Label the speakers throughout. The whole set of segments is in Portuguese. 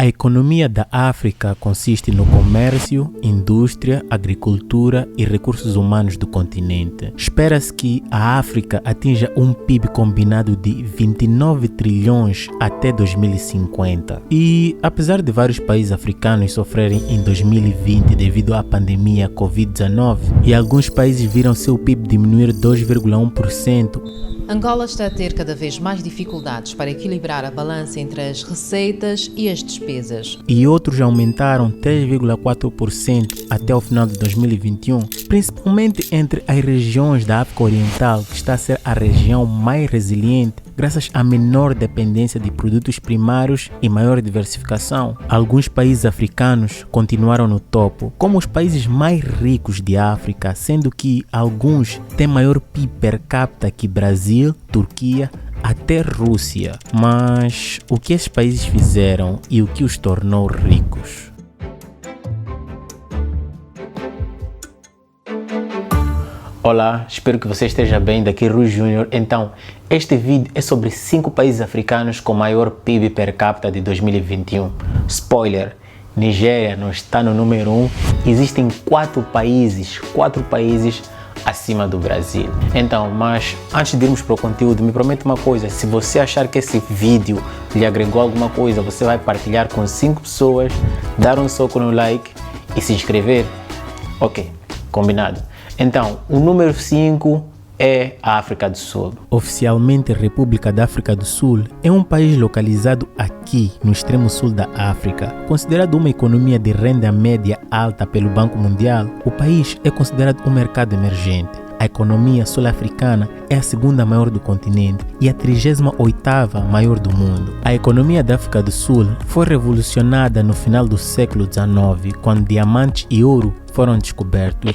Speaker 1: A economia da África consiste no comércio, indústria, agricultura e recursos humanos do continente. Espera-se que a África atinja um PIB combinado de 29 trilhões até 2050. E, apesar de vários países africanos sofrerem em 2020 devido à pandemia Covid-19 e alguns países viram seu PIB diminuir 2,1%,
Speaker 2: Angola está a ter cada vez mais dificuldades para equilibrar a balança entre as receitas e as despesas.
Speaker 1: E outros aumentaram 3,4% até o final de 2021, principalmente entre as regiões da África Oriental, que está a ser a região mais resiliente, graças à menor dependência de produtos primários e maior diversificação. Alguns países africanos continuaram no topo, como os países mais ricos de África, sendo que alguns têm maior PIB per capita que Brasil, Turquia, até Rússia. Mas o que esses países fizeram e o que os tornou ricos? Olá, espero que você esteja bem, daqui Rui Júnior. Então, este vídeo é sobre 5 países africanos com maior PIB per capita de 2021. Spoiler, Nigéria não está no número 1, existem 4 países acima do Brasil. Então, mas antes de irmos para o conteúdo, me promete uma coisa: se você achar que esse vídeo lhe agregou alguma coisa, você vai partilhar com 5 pessoas, dar um soco no like e se inscrever? Ok, combinado. Então, o número 5 é a África do Sul. Oficialmente, a República da África do Sul é um país localizado aqui no extremo sul da África. Considerado uma economia de renda média alta pelo Banco Mundial, o país é considerado um mercado emergente. A economia sul-africana é a segunda maior do continente e a 38ª maior do mundo. A economia da África do Sul foi revolucionada no final do século XIX, quando diamantes e ouro foram descobertos.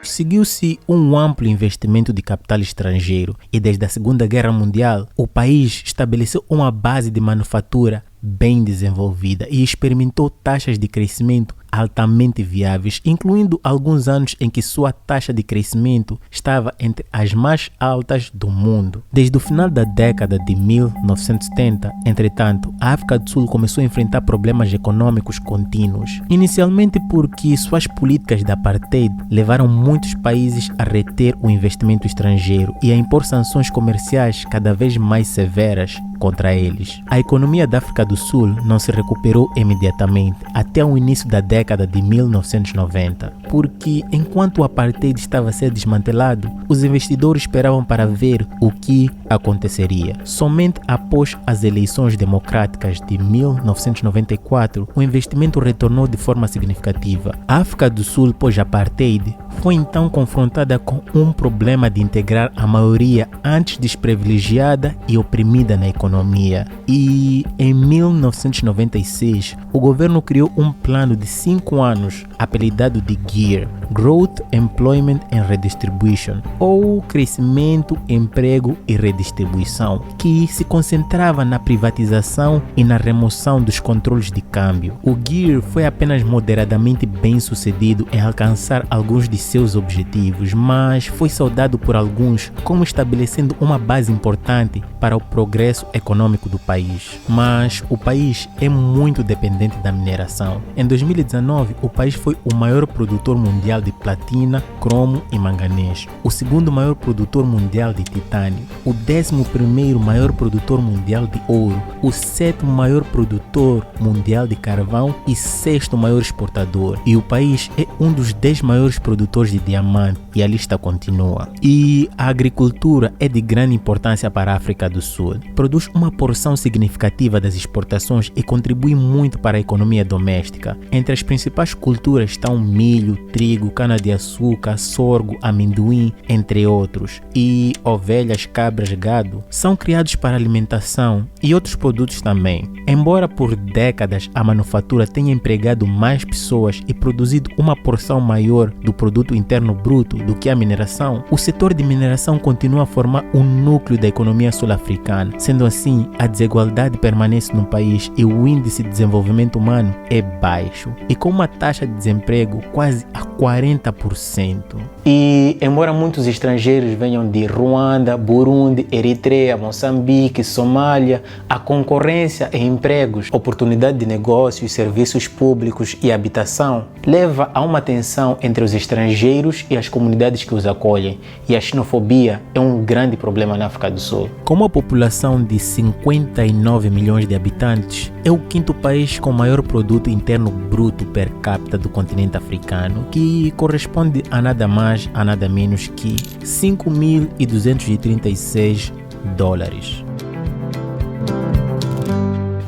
Speaker 1: Seguiu-se um amplo investimento de capital estrangeiro e desde a Segunda Guerra Mundial o país estabeleceu uma base de manufatura bem desenvolvida e experimentou taxas de crescimento altamente viáveis, incluindo alguns anos em que sua taxa de crescimento estava entre as mais altas do mundo. Desde o final da década de 1970, entretanto, a África do Sul começou a enfrentar problemas econômicos contínuos, inicialmente porque suas políticas de apartheid levaram muitos países a reter o investimento estrangeiro e a impor sanções comerciais cada vez mais severas contra eles. A economia da África do Sul não se recuperou imediatamente até o início da década de 1990, porque enquanto o apartheid estava a ser desmantelado, os investidores esperavam para ver o que aconteceria. Somente após as eleições democráticas de 1994, o investimento retornou de forma significativa. A África do Sul, pós-apartheid, foi então confrontada com um problema de integrar a maioria antes desprivilegiada e oprimida na economia. E em 1996, o governo criou um plano de 5 anos apelidado de GEAR, Growth, Employment and Redistribution, ou Crescimento, Emprego e Redistribuição, que se concentrava na privatização e na remoção dos controles de câmbio. O GEAR foi apenas moderadamente bem sucedido em alcançar alguns de seus objetivos, mas foi saudado por alguns como estabelecendo uma base importante para o progresso econômico do país. Mas o país é muito dependente da mineração. Em 2019, o país foi o maior produtor mundial de platina, cromo e manganês, o segundo maior produtor mundial de titânio, o 11º maior produtor mundial de ouro, o 7º maior produtor mundial de carvão e 6º maior exportador. E o país é um dos 10 maiores produtores de diamante, e a lista continua. E a agricultura é de grande importância para a África do Sul. Produz uma porção significativa das exportações e contribui muito para a economia doméstica. Entre as principais culturas estão milho, trigo, cana-de-açúcar, sorgo, amendoim, entre outros. E ovelhas, cabras, gado são criados para alimentação e outros produtos também. Embora por décadas a manufatura tenha empregado mais pessoas e produzido uma porção maior do produto interno bruto do que a mineração, o setor de mineração continua a formar o núcleo da economia sul-africana. Sendo assim, a desigualdade permanece no país e o índice de desenvolvimento humano é baixo. E com uma taxa de desemprego quase quase a 40%.
Speaker 3: E embora muitos estrangeiros venham de Ruanda, Burundi, Eritreia, Moçambique, Somália, a concorrência em empregos, oportunidade de negócios, serviços públicos e habitação leva a uma tensão entre os estrangeiros e as comunidades que os acolhem, e a xenofobia é um grande problema na África do Sul.
Speaker 1: Com uma população de 59 milhões de habitantes, é o quinto país com maior produto interno bruto per capita do continente africano, que corresponde a nada mais, a nada menos que $5.236.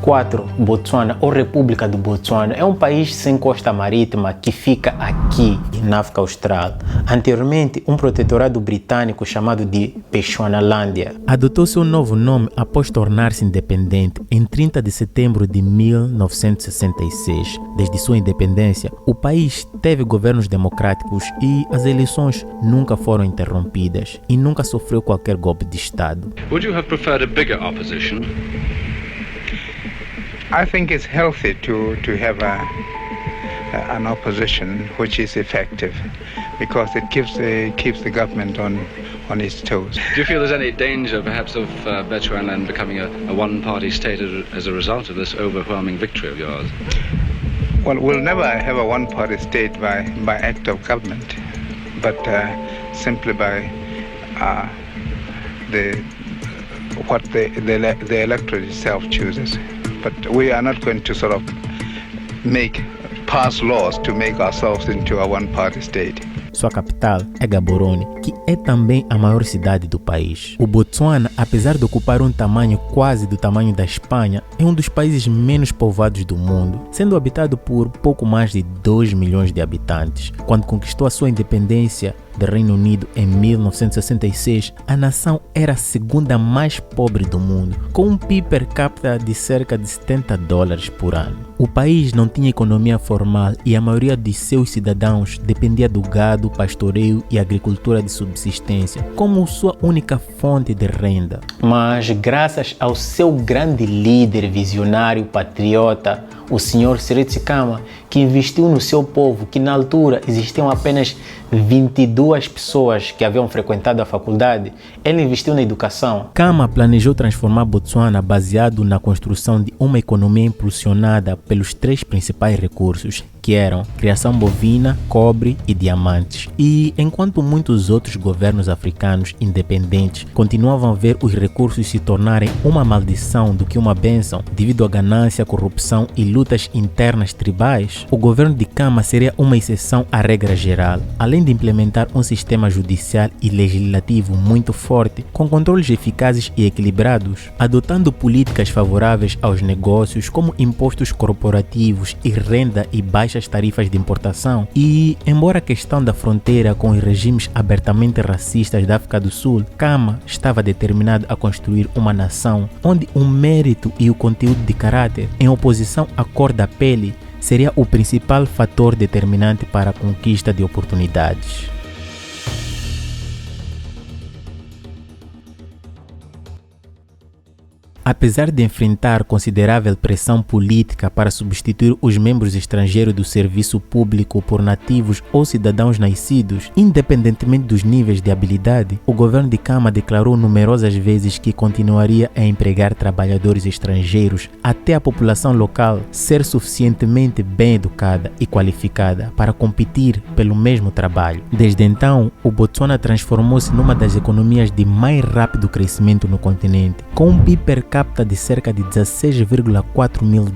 Speaker 3: 4. Botsuana, ou República do Botsuana, é um país sem costa marítima que fica aqui na África Austral. Anteriormente, um protetorado britânico chamado de Bechuanalândia.
Speaker 1: Adotou seu novo nome após tornar-se independente em 30 de setembro de 1966. Desde sua independência, o país teve governos democráticos e as eleições nunca foram interrompidas e nunca sofreu qualquer golpe de Estado.
Speaker 4: Would you have preferred a bigger opposition?
Speaker 5: I think it's healthy to have an opposition which is effective, because it keeps the government on its toes.
Speaker 4: Do you feel there's any danger, perhaps, of Bechuanaland becoming a one-party state as a result of this overwhelming victory of yours?
Speaker 5: Well, we'll never have a one-party state by act of government, but simply by what the electorate itself chooses. But we are not going to sort of pass laws to make ourselves into a one-party state.
Speaker 1: Sua capital é Gaborone, que é também a maior cidade do país. O Botsuana, apesar de ocupar um tamanho quase do tamanho da Espanha, é um dos países menos povoados do mundo, sendo habitado por pouco mais de 2 milhões de habitantes. Quando conquistou a sua independência do Reino Unido em 1966, a nação era a segunda mais pobre do mundo, com um PIB per capita de cerca de $70 por ano. O país não tinha economia formal e a maioria de seus cidadãos dependia do gado, pastoreio e agricultura de subsistência como sua única fonte de renda.
Speaker 3: Mas graças ao seu grande líder, visionário, patriota, o Sr. Seretse-Khama, que investiu no seu povo, que na altura existiam apenas 22 pessoas que haviam frequentado a faculdade, ele investiu na educação.
Speaker 1: Khama planejou transformar Botsuana baseado na construção de uma economia impulsionada pelos 3 principais recursos, que eram criação bovina, cobre e diamantes. E enquanto muitos outros governos africanos independentes continuavam a ver os recursos se tornarem uma maldição do que uma bênção devido à ganância, corrupção e lutas internas tribais, o governo de Khama seria uma exceção à regra geral, além de implementar um sistema judicial e legislativo muito forte, com controles eficazes e equilibrados, adotando políticas favoráveis aos negócios como impostos corporativos e renda e baixas tarifas de importação. E, embora a questão da fronteira com os regimes abertamente racistas da África do Sul, Khama estava determinado a construir uma nação onde o mérito e o conteúdo de caráter, em oposição à cor da pele, seria o principal fator determinante para a conquista de oportunidades. Apesar de enfrentar considerável pressão política para substituir os membros estrangeiros do serviço público por nativos ou cidadãos nascidos, independentemente dos níveis de habilidade, o governo de Khama declarou numerosas vezes que continuaria a empregar trabalhadores estrangeiros até a população local ser suficientemente bem educada e qualificada para competir pelo mesmo trabalho. Desde então, o Botsuana transformou-se numa das economias de mais rápido crescimento no continente, com um PIB per capita de cerca de $16,4 mil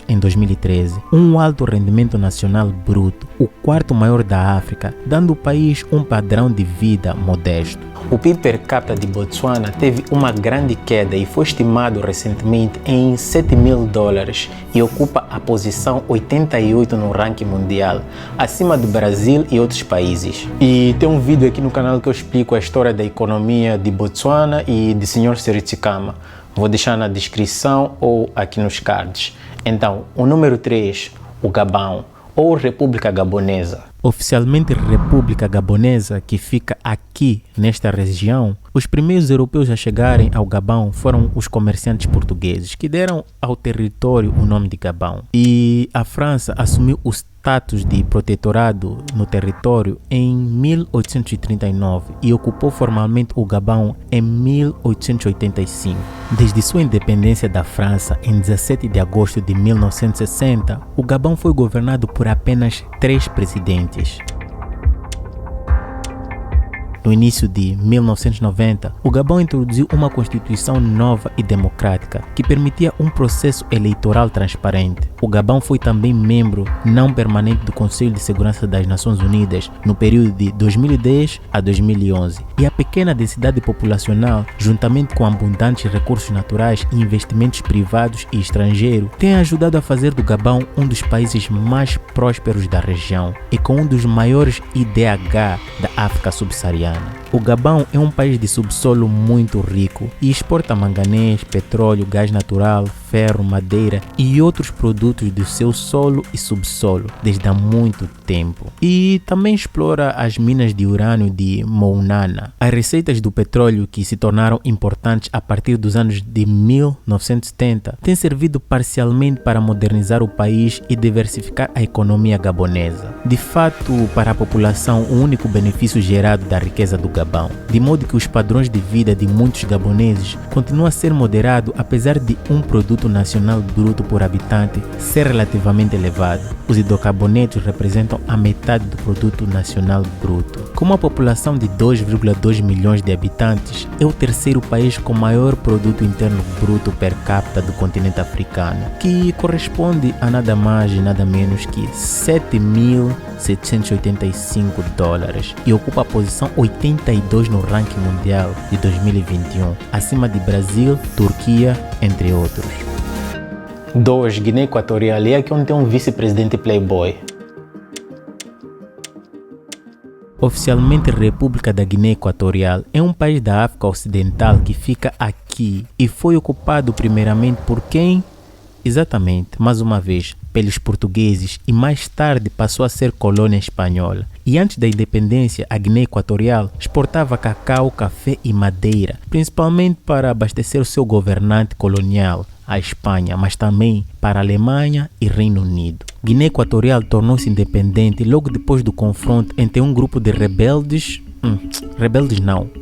Speaker 1: em 2013, um alto rendimento nacional bruto, o quarto maior da África, dando ao país um padrão de vida modesto.
Speaker 3: O PIB per capita de Botsuana teve uma grande queda e foi estimado recentemente em $7 mil e ocupa a posição 88 no ranking mundial, acima do Brasil e outros países. E tem um vídeo aqui no canal que eu explico a história da economia de Botsuana e de Sr. Seretse-Khama. Vou deixar na descrição ou aqui nos cards. Então, o número 3, o Gabão, ou República Gabonesa.
Speaker 1: Oficialmente República Gabonesa, que fica aqui nesta região, os primeiros europeus a chegarem ao Gabão foram os comerciantes portugueses, que deram ao território o nome de Gabão. E a França assumiu o status de protetorado no território em 1839 e ocupou formalmente o Gabão em 1885. Desde sua independência da França em 17 de agosto de 1960, o Gabão foi governado por apenas 3 presidentes. No início de 1990, o Gabão introduziu uma constituição nova e democrática que permitia um processo eleitoral transparente. O Gabão foi também membro não permanente do Conselho de Segurança das Nações Unidas no período de 2010 a 2011. E a pequena densidade populacional, juntamente com abundantes recursos naturais e investimentos privados e estrangeiros, tem ajudado a fazer do Gabão um dos países mais prósperos da região e com um dos maiores IDH da África subsaariana. O Gabão é um país de subsolo muito rico e exporta manganês, petróleo, gás natural, ferro, madeira e outros produtos do seu solo e subsolo desde há muito tempo. E também explora as minas de urânio de Mounana. As receitas do petróleo, que se tornaram importantes a partir dos anos de 1970, têm servido parcialmente para modernizar o país e diversificar a economia gabonesa. De fato, para a população, o único benefício gerado da riqueza do Gabão, de modo que os padrões de vida de muitos gaboneses continuam a ser moderado apesar de um produto nacional bruto por habitante ser relativamente elevado. Os hidrocarbonetos representam a metade do produto nacional bruto. Com uma população de 2,2 milhões de habitantes, é o terceiro país com maior produto interno bruto per capita do continente africano, que corresponde a nada mais e nada menos que $7.785 e ocupa a posição 82 no ranking mundial de 2021, acima de Brasil, Turquia, entre outros.
Speaker 3: 2. Guiné Equatorial, é aqui onde tem um vice-presidente playboy.
Speaker 1: Oficialmente, a República da Guiné Equatorial é um país da África Ocidental que fica aqui e foi ocupado primeiramente por quem? Exatamente, mais uma vez, pelos portugueses e mais tarde passou a ser colônia espanhola. E antes da independência, a Guiné Equatorial exportava cacau, café e madeira, principalmente para abastecer o seu governante colonial, a Espanha, mas também para a Alemanha e Reino Unido. Guiné Equatorial tornou-se independente logo depois do confronto entre um grupo de rebeldes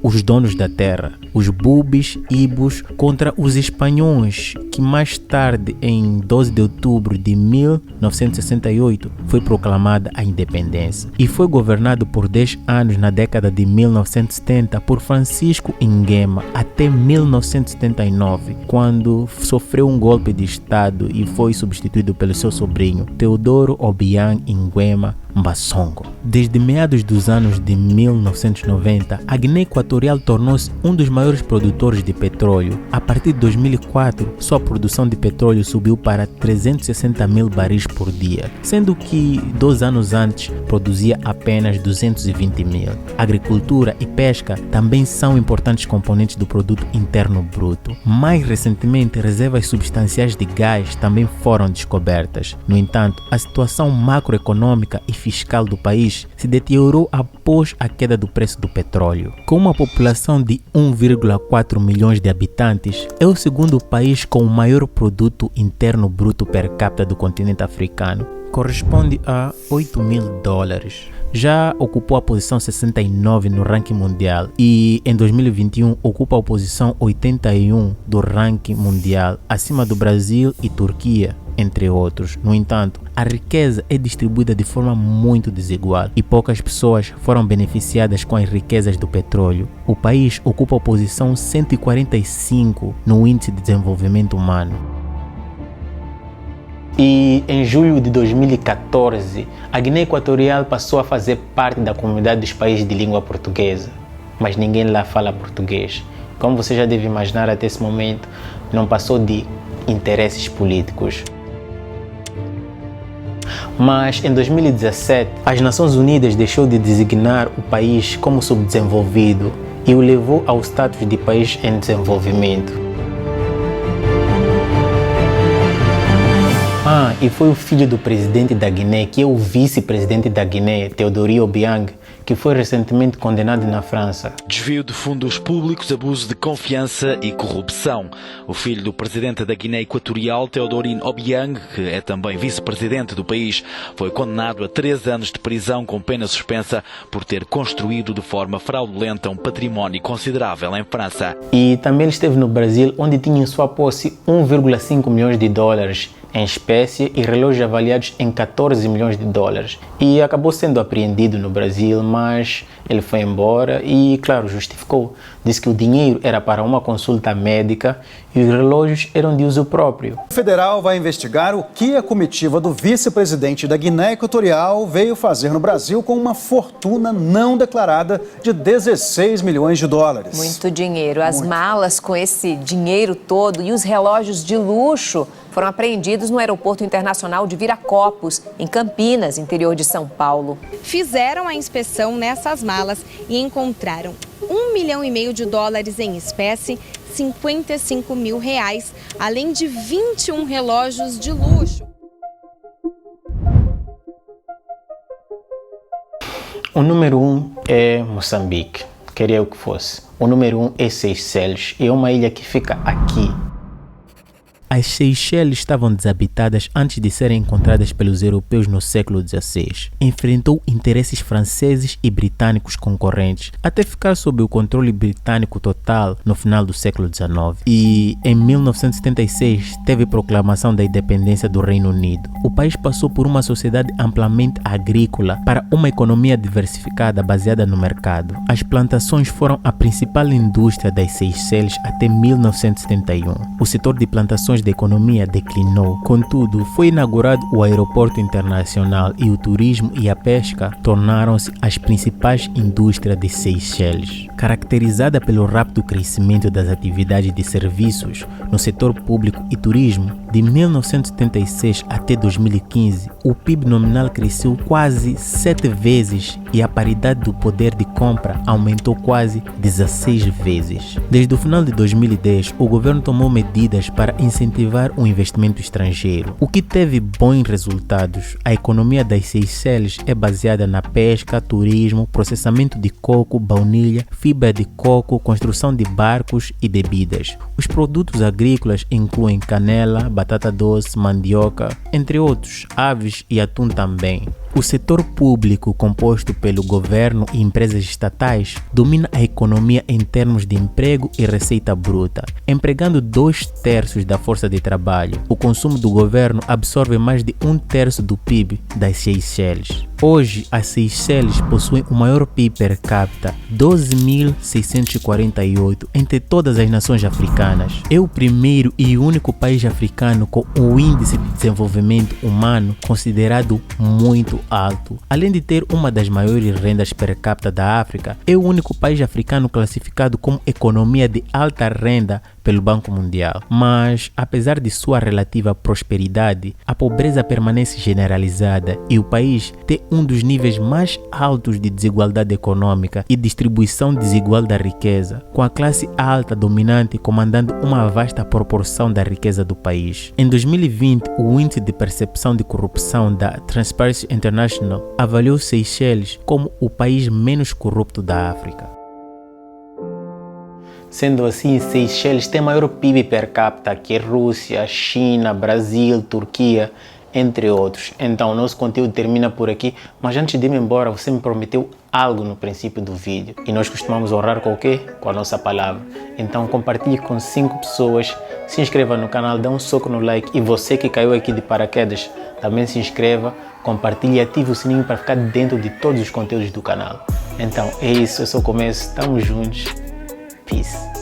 Speaker 1: os donos da terra, os Bubis, Ibos, contra os espanhóis, que mais tarde, em 12 de outubro de 1968, foi proclamada a independência e foi governado por 10 anos na década de 1970 por Francisco Nguema até 1979, quando sofreu um golpe de estado e foi substituído pelo seu sobrinho, Teodoro Obiang Nguema Mbassongo. Desde meados dos anos de 1990, a Guiné Equatorial tornou-se um dos maiores produtores de petróleo. A partir de 2004, sua produção de petróleo subiu para 360 mil baris por dia, sendo que 2 anos antes produzia apenas 220 mil. Agricultura e pesca também são importantes componentes do produto interno bruto. Mais recentemente, reservas substanciais de gás também foram descobertas. No entanto, a situação macroeconômica e fiscal do país se deteriorou após a queda do preço do petróleo. Com uma população de 1,4 milhões de habitantes, é o segundo país com o maior produto interno bruto per capita do continente africano. Corresponde a $8.000. Já ocupou a posição 69 no ranking mundial e em 2021 ocupa a posição 81 do ranking mundial, acima do Brasil e Turquia, entre outros. No entanto, a riqueza é distribuída de forma muito desigual e poucas pessoas foram beneficiadas com as riquezas do petróleo. O país ocupa a posição 145 no Índice de Desenvolvimento Humano.
Speaker 3: E em julho de 2014, a Guiné Equatorial passou a fazer parte da comunidade dos países de língua portuguesa, mas ninguém lá fala português. Como você já deve imaginar, até esse momento não passou de interesses políticos. Mas em 2017, as Nações Unidas deixou de designar o país como subdesenvolvido e o levou ao status de país em desenvolvimento. E foi o filho do presidente da Guiné, que é o vice-presidente da Guiné, Teodoro Obiang, que foi recentemente condenado na França.
Speaker 6: Desvio de fundos públicos, abuso de confiança e corrupção. O filho do presidente da Guiné Equatorial, Teodorin Obiang, que é também vice-presidente do país, foi condenado a 3 anos de prisão com pena suspensa por ter construído de forma fraudulenta um património considerável em França.
Speaker 3: E também ele esteve no Brasil, onde tinha em sua posse 1,5 milhões de dólares em espécie e relógios avaliados em 14 milhões de dólares. E acabou sendo apreendido no Brasil, mas ele foi embora e, claro, justificou. Disse que o dinheiro era para uma consulta médica e os relógios eram de uso próprio.
Speaker 7: O federal vai investigar o que a comitiva do vice-presidente da Guiné Equatorial veio fazer no Brasil com uma fortuna não declarada de 16 milhões de dólares.
Speaker 8: Muito dinheiro. As malas com esse dinheiro todo e os relógios de luxo foram apreendidos no Aeroporto Internacional de Viracopos, em Campinas, interior de São Paulo.
Speaker 9: Fizeram a inspeção nessas malas e encontraram R$1,5 milhão de dólares em espécie, R$55 mil, além de 21 relógios de luxo.
Speaker 3: O número 1 é Moçambique, queria eu que fosse. O número 1 é Seychelles, é uma ilha que fica aqui.
Speaker 1: As Seychelles estavam desabitadas antes de serem encontradas pelos europeus no século XVI. Enfrentou interesses franceses e britânicos concorrentes, até ficar sob o controle britânico total no final do século XIX. E em 1976 teve proclamação da independência do Reino Unido. O país passou por uma sociedade amplamente agrícola para uma economia diversificada baseada no mercado. As plantações foram a principal indústria das Seychelles até 1971. O setor de plantações da economia declinou. Contudo, foi inaugurado o aeroporto internacional e o turismo e a pesca tornaram-se as principais indústrias de Seychelles. Caracterizada pelo rápido crescimento das atividades de serviços no setor público e turismo, de 1976 até 2015, o PIB nominal cresceu quase 7 vezes e a paridade do poder de compra aumentou quase 16 vezes. Desde o final de 2010, o governo tomou medidas para incentivar o investimento estrangeiro, o que teve bons resultados. A economia das Seychelles é baseada na pesca, turismo, processamento de coco, baunilha, fibra de coco, construção de barcos e bebidas. Os produtos agrícolas incluem canela, batata doce, mandioca, entre outros, aves e atum também. O setor público, composto pelo governo e empresas estatais, domina a economia em termos de emprego e receita bruta, empregando 2/3 da força de trabalho. O consumo do governo absorve mais de 1/3 do PIB das Seychelles. Hoje, as Seychelles possuem o maior PIB per capita, 12.648, entre todas as nações africanas. É o primeiro e único país africano com um índice de desenvolvimento humano considerado muito alto. Além de ter uma das maiores rendas per capita da África, é o único país africano classificado como economia de alta renda pelo Banco Mundial. Mas, apesar de sua relativa prosperidade, a pobreza permanece generalizada e o país tem um dos níveis mais altos de desigualdade econômica e distribuição desigual da riqueza, com a classe alta dominante comandando uma vasta proporção da riqueza do país. Em 2020, o índice de percepção de corrupção da Transparency International avaliou Seychelles como o país menos corrupto da África.
Speaker 3: Sendo assim, Seychelles tem maior PIB per capita que Rússia, China, Brasil, Turquia, entre outros. Então, nosso conteúdo termina por aqui, mas antes de ir embora, você me prometeu algo no princípio do vídeo. E nós costumamos honrar com o quê? Com a nossa palavra. Então, compartilhe com 5 pessoas, se inscreva no canal, dê um soco no like e você que caiu aqui de paraquedas, também se inscreva, compartilhe e ative o sininho para ficar dentro de todos os conteúdos do canal. Então, é isso, eu sou o Começo, estamos juntos. Peace.